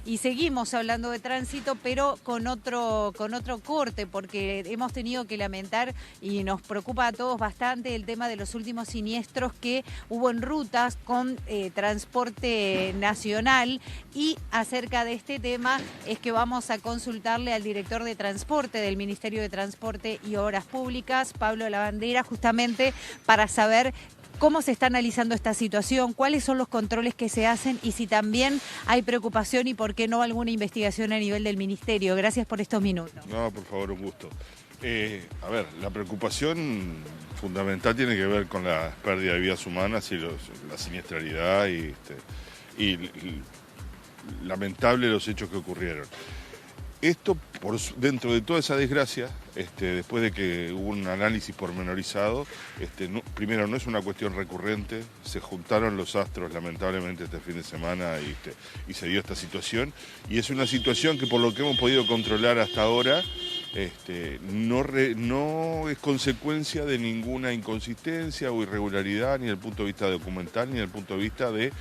Y seguimos hablando de tránsito, pero con otro corte, porque hemos tenido que lamentar y nos preocupa a todos bastante el tema de los últimos siniestros que hubo en rutas con transporte nacional. Y acerca de este tema es que vamos a consultarle al director de transporte del Ministerio de Transporte y Obras Públicas, Pablo Lavandera, justamente para saber cómo se está analizando esta situación, cuáles son los controles que se hacen y si también hay preocupación y por qué no alguna investigación a nivel del Ministerio. Gracias por estos minutos. No, por favor, un gusto. A ver, la preocupación fundamental tiene que ver con la pérdida de vidas humanas y la siniestralidad y lamentable los hechos que ocurrieron. Esto, dentro de toda esa desgracia, después de que hubo un análisis pormenorizado, primero no es una cuestión recurrente, se juntaron los astros lamentablemente este fin de semana y se dio esta situación, y es una situación que por lo que hemos podido controlar hasta ahora, no es consecuencia de ninguna inconsistencia o irregularidad ni desde el punto de vista documental ni desde el punto de vista de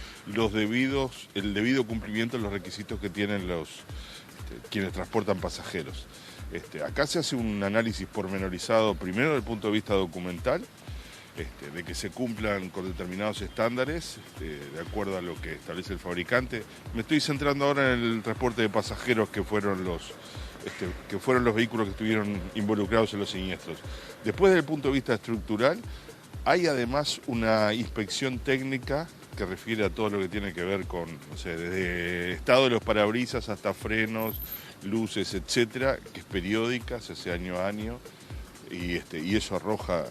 el debido cumplimiento de los requisitos que tienen quienes transportan pasajeros. Acá se hace un análisis pormenorizado primero desde el punto de vista documental, de que se cumplan con determinados estándares, de acuerdo a lo que establece el fabricante. Me estoy centrando ahora en el transporte de pasajeros que fueron los vehículos que estuvieron involucrados en los siniestros. Después, desde el punto de vista estructural, hay además una inspección técnica que refiere a todo lo que tiene que ver con, no sé, desde estado de los parabrisas hasta frenos, luces, etcétera, que es periódica, se hace año a año, y eso arroja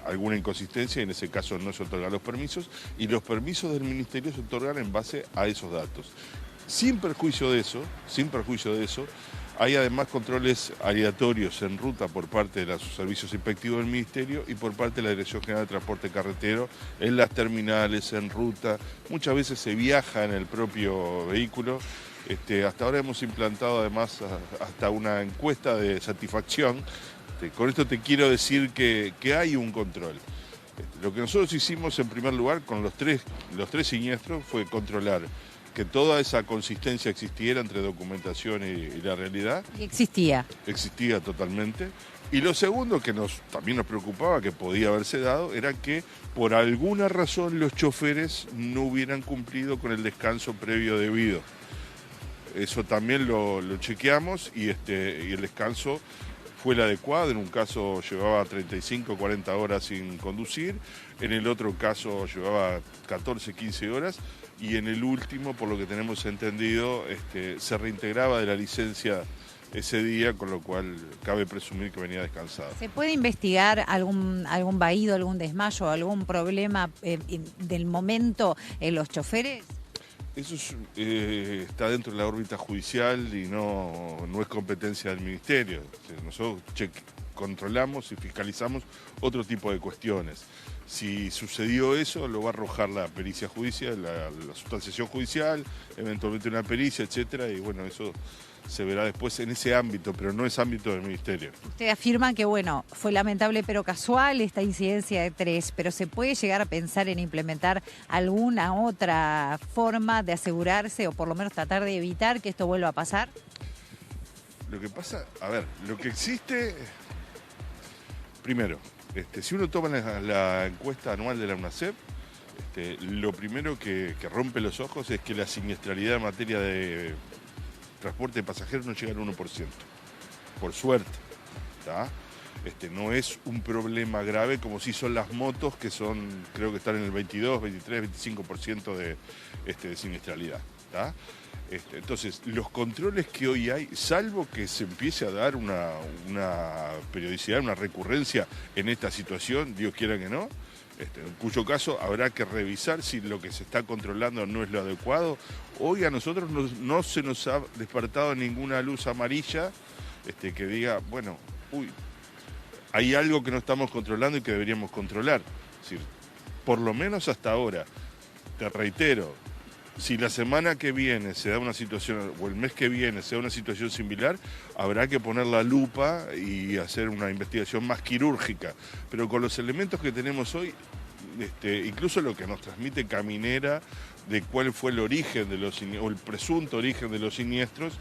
alguna inconsistencia, y en ese caso no se otorgan los permisos, y los permisos del Ministerio se otorgan en base a esos datos. Sin perjuicio de eso, hay además controles aleatorios en ruta por parte de los servicios inspectivos del Ministerio y por parte de la Dirección General de Transporte Carretero, en las terminales, en ruta. Muchas veces se viaja en el propio vehículo. Hasta ahora hemos implantado además hasta una encuesta de satisfacción. Con esto te quiero decir que hay un control. Lo que nosotros hicimos en primer lugar con los tres siniestros fue controlar que toda esa consistencia existiera entre documentación y la realidad. ¿Y existía? Existía totalmente. Y lo segundo que también nos preocupaba, que podía haberse dado, era que por alguna razón los choferes no hubieran cumplido con el descanso previo debido. Eso también lo chequeamos y el descanso fue el adecuado. En un caso llevaba 35 o 40 horas sin conducir, en el otro caso llevaba 14, 15 horas, y en el último, por lo que tenemos entendido, se reintegraba de la licencia ese día, con lo cual cabe presumir que venía descansado. ¿Se puede investigar algún vaído, algún desmayo, algún problema del momento en los choferes? Eso está dentro de la órbita judicial y no es competencia del Ministerio. Nosotros controlamos y fiscalizamos otro tipo de cuestiones. Si sucedió eso, lo va a arrojar la pericia judicial, la sustanciación judicial, eventualmente una pericia, etcétera, y bueno, eso se verá después en ese ámbito, pero no es ámbito del Ministerio. Usted afirma que, bueno, fue lamentable pero casual esta incidencia de 3, pero ¿se puede llegar a pensar en implementar alguna otra forma de asegurarse o por lo menos tratar de evitar que esto vuelva a pasar? Lo que pasa, a ver, lo que existe, primero, si uno toma la encuesta anual de la UNACEP, lo primero que rompe los ojos es que la siniestralidad en materia de transporte de pasajeros no llega al 1%, por suerte, ¿tá? No es un problema grave como si son las motos, que creo que están en el 22, 23, 25% de siniestralidad, ¿tá? Entonces, los controles que hoy hay, salvo que se empiece a dar una periodicidad, una recurrencia en esta situación, Dios quiera que no, en cuyo caso habrá que revisar si lo que se está controlando no es lo adecuado. Hoy a nosotros no se nos ha despertado ninguna luz amarilla que diga, bueno, hay algo que no estamos controlando y que deberíamos controlar. Es decir, por lo menos hasta ahora, te reitero, si la semana que viene se da una situación, o el mes que viene se da una situación similar, habrá que poner la lupa y hacer una investigación más quirúrgica. Pero con los elementos que tenemos hoy, incluso lo que nos transmite Caminera, de cuál fue el origen de o el presunto origen de los siniestros,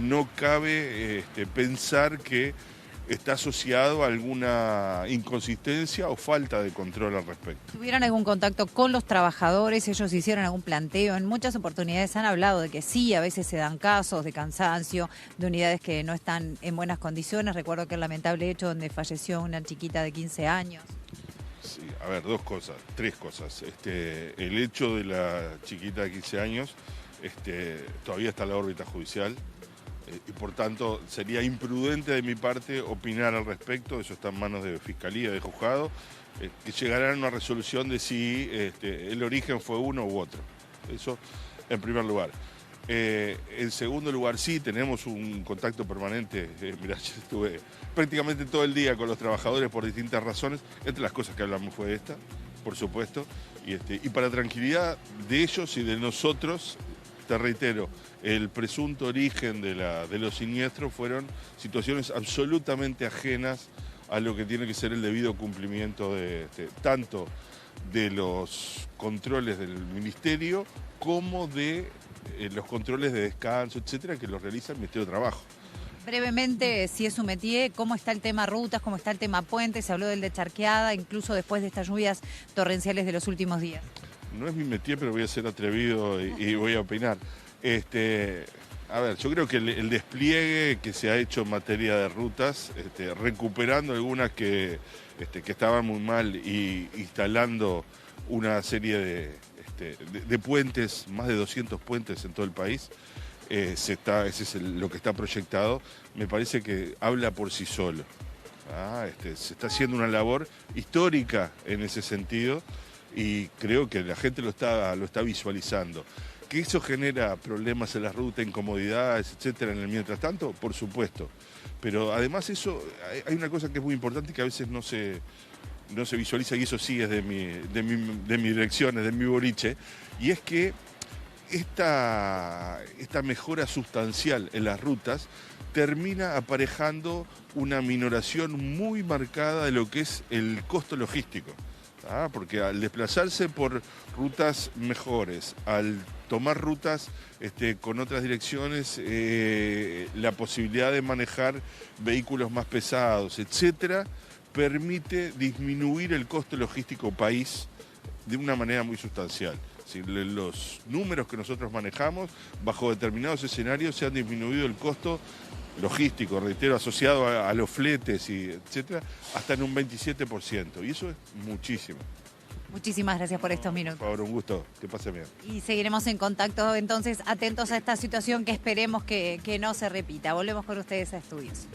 no cabe pensar que está asociado a alguna inconsistencia o falta de control al respecto. ¿Tuvieron algún contacto con los trabajadores? ¿Ellos hicieron algún planteo? En muchas oportunidades han hablado de que sí, a veces se dan casos de cansancio, de unidades que no están en buenas condiciones. Recuerdo que el lamentable hecho donde falleció una chiquita de 15 años. Sí, a ver, tres cosas. El hecho de la chiquita de 15 años todavía está en la órbita judicial. Y por tanto sería imprudente de mi parte opinar al respecto, eso está en manos de Fiscalía, de Juzgado, que llegarán a una resolución de si el origen fue uno u otro. Eso en primer lugar. En segundo lugar, sí, tenemos un contacto permanente. Mirá, yo estuve prácticamente todo el día con los trabajadores por distintas razones, entre las cosas que hablamos fue esta, por supuesto, y para tranquilidad de ellos y de nosotros. Te reitero, el presunto origen de los siniestros fueron situaciones absolutamente ajenas a lo que tiene que ser el debido cumplimiento tanto de los controles del Ministerio como de los controles de descanso, etcétera, que los realiza el Ministerio de Trabajo. Brevemente, si es su métier, ¿cómo está el tema rutas, cómo está el tema puentes? Se habló del de Charqueada, incluso después de estas lluvias torrenciales de los últimos días. No es mi métier, pero voy a ser atrevido y voy a opinar. A ver, yo creo que el despliegue que se ha hecho en materia de rutas, recuperando algunas que estaban muy mal y instalando una serie de puentes, más de 200 puentes en todo el país, ese es lo que está proyectado, me parece que habla por sí solo. Se está haciendo una labor histórica en ese sentido y creo que la gente lo está visualizando. ¿Que eso genera problemas en la ruta, incomodidades, etcétera, en el mientras tanto? Por supuesto. Pero además hay una cosa que es muy importante y que a veces no se visualiza, y eso sí es de mi dirección, es de mi boliche, y es que esta mejora sustancial en las rutas termina aparejando una minoración muy marcada de lo que es el costo logístico. Porque al desplazarse por rutas mejores, al tomar rutas con otras direcciones, la posibilidad de manejar vehículos más pesados, etcétera, permite disminuir el costo logístico país de una manera muy sustancial. Si los números que nosotros manejamos, bajo determinados escenarios, se han disminuido el costo logístico, reitero, asociado a los fletes, etcétera, hasta en un 27%. Y eso es muchísimo. Muchísimas gracias por estos minutos. Por favor, un gusto. Que pase bien. Y seguiremos en contacto, entonces, atentos a esta situación que esperemos que no se repita. Volvemos con ustedes a Estudios.